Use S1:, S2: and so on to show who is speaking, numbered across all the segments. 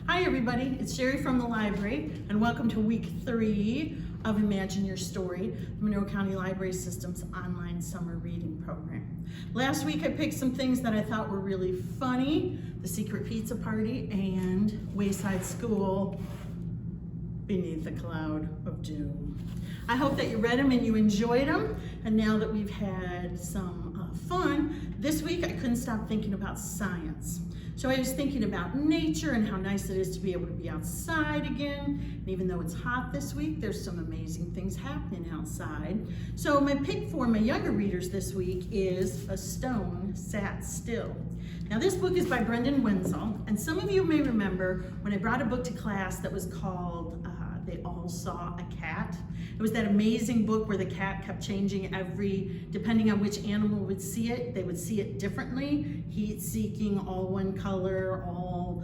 S1: Hi everybody, it's Sheree from the library and welcome to week 3 of Imagine Your Story, the Monroe County Library System's online summer reading program. Last week I picked some things that I thought were really funny, the secret pizza party and Wayside School beneath the cloud of doom. I hope that you read them and you enjoyed them, and now that we've had some fun, this week I couldn't stop thinking about science. So I was thinking about nature and how nice it is to be able to be outside again. And even though it's hot this week, there's some amazing things happening outside. So my pick for my younger readers this week is A Stone Sat Still. Now this book is by Brendan Wenzel, and some of you may remember when I brought a book to class that was called They All Saw a Cat. It was that amazing book where the cat kept changing depending on which animal would see it, they would see it differently. Heat seeking, all one color, all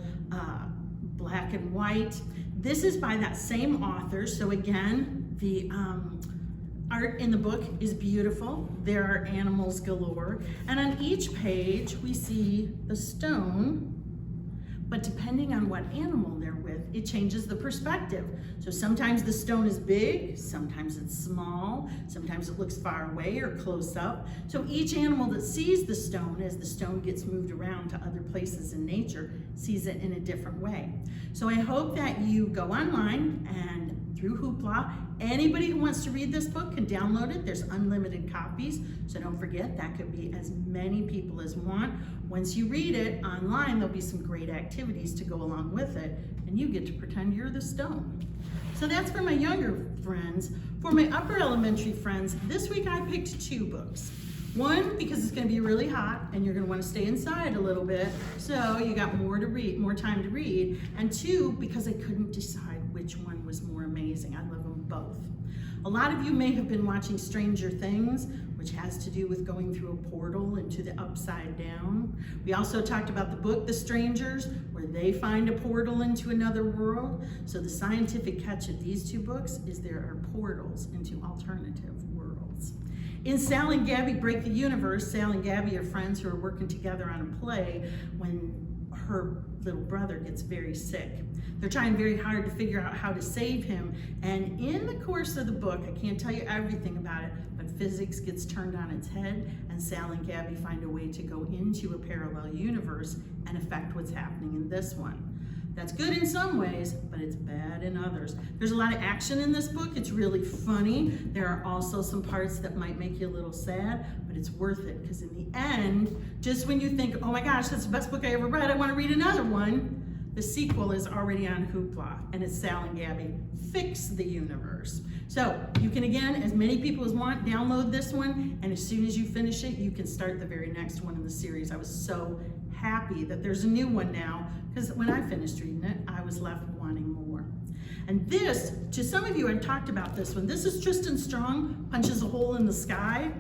S1: black and white. This is by that same author, so again, the art in the book is beautiful. There are animals galore, and on each page we see the stone, but depending on what animal they're with, it changes the perspective. So sometimes the stone is big, sometimes it's small, sometimes it looks far away or close up. So each animal that sees the stone, as the stone gets moved around to other places in nature, sees it in a different way. So I hope that you go online and through Hoopla, anybody who wants to read this book can download it. There's unlimited copies, so don't forget that could be as many people as want. Once you read it online, there'll be some great activities to go along with it, and you get to pretend you're the stone. So that's for my younger friends. For my upper elementary friends, this week I picked 2 books. One, because it's going to be really hot and you're going to want to stay inside a little bit, so you got more time to read. And 2, because I couldn't decide which one was more amazing. I love them both. A lot of you may have been watching Stranger Things, which has to do with going through a portal into the upside down. We also talked about the book, The Strangers, where they find a portal into another world. So the scientific catch of these 2 books is there are portals into alternative worlds. In Sal and Gabby Break the Universe, Sal and Gabby are friends who are working together on a play when her little brother gets very sick. They're trying very hard to figure out how to save him, and in the course of the book, I can't tell you everything about it, but physics gets turned on its head, and Sal and Gabby find a way to go into a parallel universe and affect what's happening in this one. That's good in some ways, but it's bad in others. There's a lot of action in this book. It's really funny. There are also some parts that might make you a little sad, but it's worth it, because in the end, just when you think, oh my gosh, that's the best book I ever read, I want to read another one, the sequel is already on Hoopla, and it's Sal and Gabby Fix the Universe. So you can, again, as many people as want, download this one, and as soon as you finish it, you can start the very next one in the series. I was so happy that there's a new one now, because when I finished reading it, I was left wanting more. And this, to some of you, I've talked about this one. This is Tristan Strong, Punches a Hole in the Sky.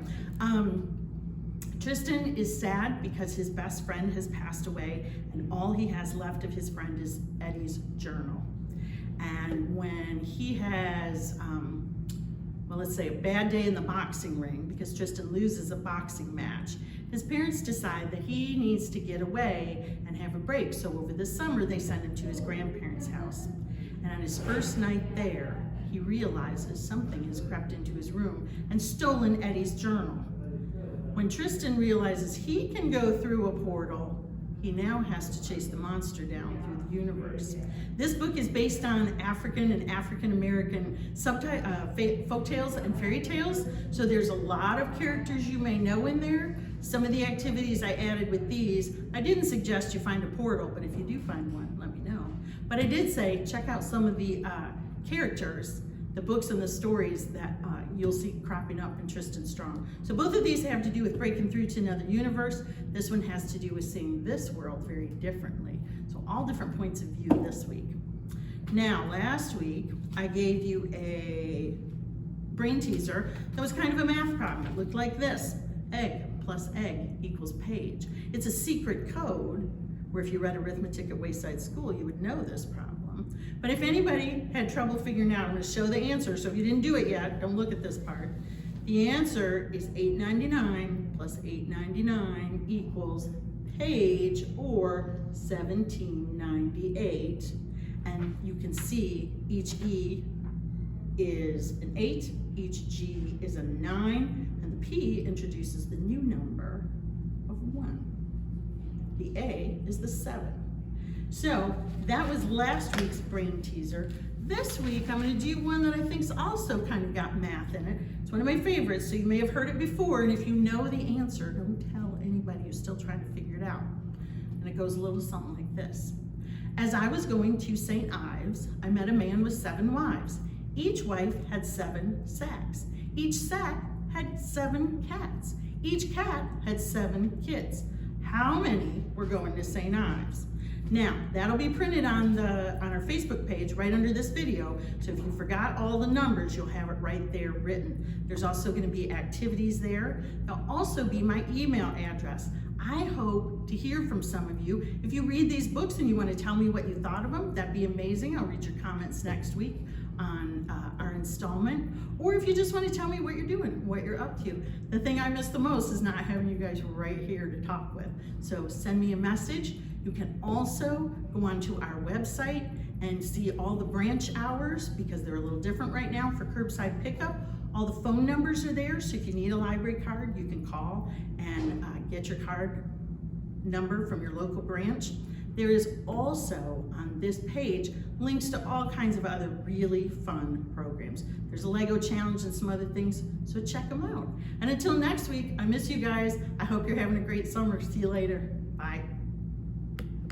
S1: Tristan is sad because his best friend has passed away, and all he has left of his friend is Eddie's journal. And when he has, well, let's say a bad day in the boxing ring, because Tristan loses a boxing match, his parents decide that he needs to get away and have a break. So over the summer, they send him to his grandparents' house. And on his first night there, he realizes something has crept into his room and stolen Eddie's journal. When Tristan realizes he can go through a portal, he now has to chase the monster down through the universe. This book is based on African and African-American folktales and fairy tales, so there's a lot of characters you may know in there. Some of the activities I added with these, I didn't suggest you find a portal, but if you do find one, let me know. But I did say check out some of the characters, the books and the stories that you'll see cropping up in Tristan Strong. So both of these have to do with breaking through to another universe. This one has to do with seeing this world very differently. So all different points of view this week. Now, last week, I gave you a brain teaser that was kind of a math problem. It looked like this: egg plus egg equals page. It's a secret code where if you read arithmetic at Wayside School, you would know this problem. But if anybody had trouble figuring out, I'm going to show the answer, so if you didn't do it yet, don't look at this part. The answer is 899 plus 899 equals page, or 1798. And you can see each E is an 8, each G is a 9, and the P introduces the new number of 1. The A is the 7. So that was last week's brain teaser. This week I'm going to do one that I think's also kind of got math in it. It's one of my favorites, so you may have heard it before, and if you know the answer, don't tell anybody who's still trying to figure it out. And it goes a little something like this. As I was going to St. Ives, I met a man with 7 wives. Each wife had 7 sacks. Each sack had 7 cats. Each cat had 7 kids. How many were going to St. Ives? Now, that'll be printed on our Facebook page right under this video. So if you forgot all the numbers, you'll have it right there written. There's also going to be activities there. There'll also be my email address. I hope to hear from some of you. If you read these books and you want to tell me what you thought of them, that'd be amazing. I'll read your comments next week on our installment. Or if you just want to tell me what you're doing, what you're up to. The thing I miss the most is not having you guys right here to talk with. So send me a message. You can also go onto our website and see all the branch hours, because they're a little different right now for curbside pickup. All the phone numbers are there, so if you need a library card, you can call and get your card number from your local branch. There is also on this page links to all kinds of other really fun programs. There's a Lego challenge and some other things, so check them out. And until next week, I miss you guys. I hope you're having a great summer. See you later.